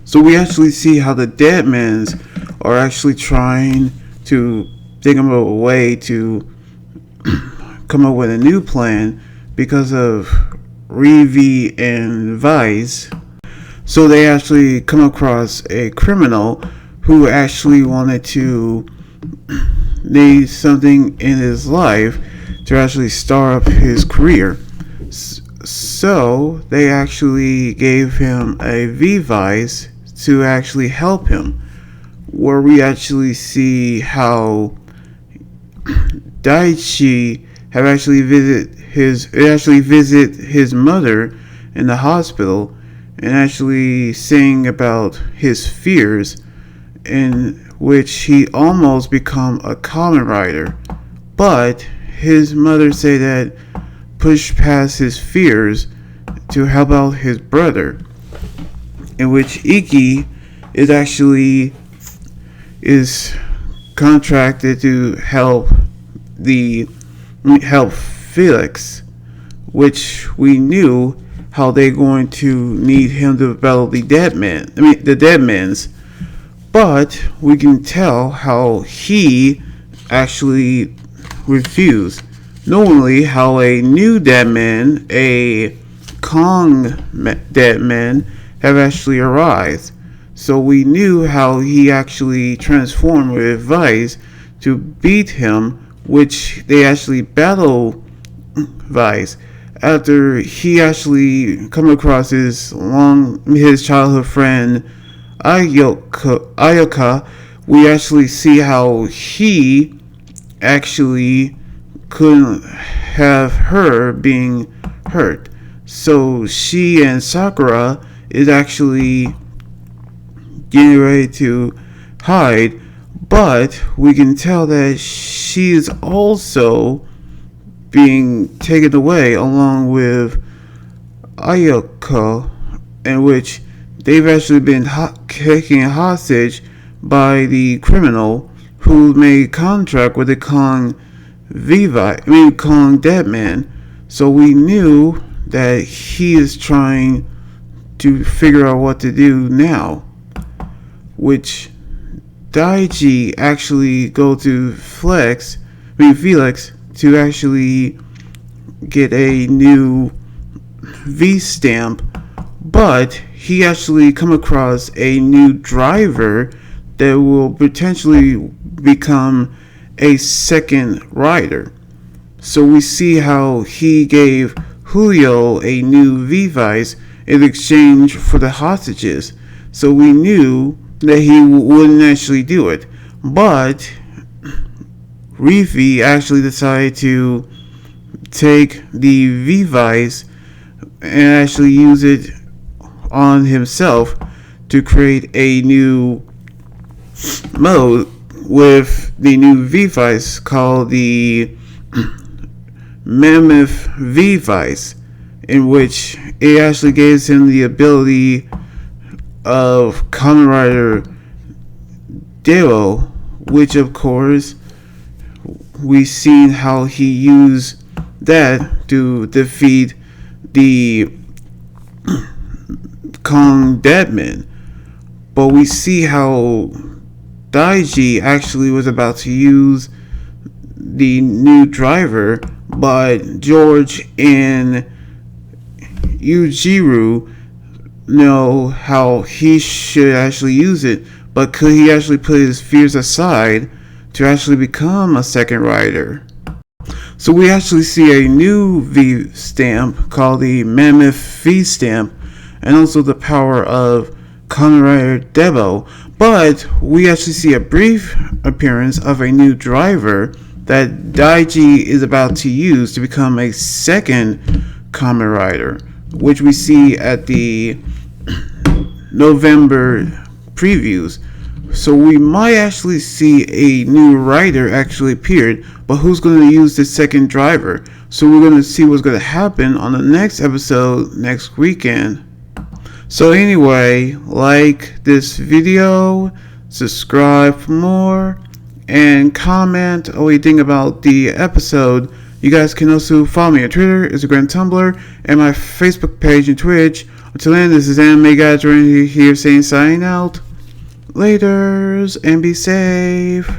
So we actually see how the Deadmans are actually trying to think of a way to come up with a new plan because of Revi and Vice. So they actually come across a criminal who actually wanted to need something in his life to actually start up his career. So they actually gave him a Revice to actually help him, where we actually see how daiji have actually visit his mother in the hospital and actually saying about his fears, in which he almost become a Kamen Rider, but his mother say that push past his fears to help out his brother, in which Iki is contracted to help Felix, which we knew how they're going to need him to battle the Deadmans, but we can tell how he actually refused. Normally, how a new Deadman, a Kong Deadman, have actually arrived. So we knew how he actually transformed with Vice to beat him, which they actually battle Vice after he actually come across his childhood friend Ayoka. We actually see how he actually couldn't have her being hurt. So she and Sakura is actually getting ready to hide, but we can tell that she is also being taken away along with Ayako, in which they've actually been taken hostage by the criminal who made contract with the Kong Deadman. So we knew that he is trying to figure out what to do now, which daiji actually go to Felix to actually get a new Vistamp, but he actually come across a new driver that will potentially become a second rider. So we see how he gave Julio a new Revice in exchange for the hostages. So we knew that he wouldn't actually do it, but Revi actually decided to take the Revice and actually use it on himself to create a new mode with the new Revice called the Mammoth Revice, in which it actually gives him the ability of Kamen Rider Deo, which of course we seen how he used that to defeat the Kong Deadman. But we see how Daiji actually was about to use the new driver, but George and Yujiro know how he should actually use it, but could he actually put his fears aside to actually become a second rider? So we actually see a new V-Stamp called the Mammoth V-Stamp, and also the power of Kamen Rider Debo, but we actually see a brief appearance of a new driver that Daiji is about to use to become a second Kamen Rider, which we see at the November previews. So we might actually see a new rider actually appeared, but who's going to use the second driver? So we're going to see what's going to happen on the next episode next weekend. So anyway, like this video, subscribe for more, and comment what you think about the episode. You guys can also follow me on Twitter, Instagram, Tumblr, and my Facebook page and Twitch, Until then, this is Anime Guy here saying sign out. Laters and be safe.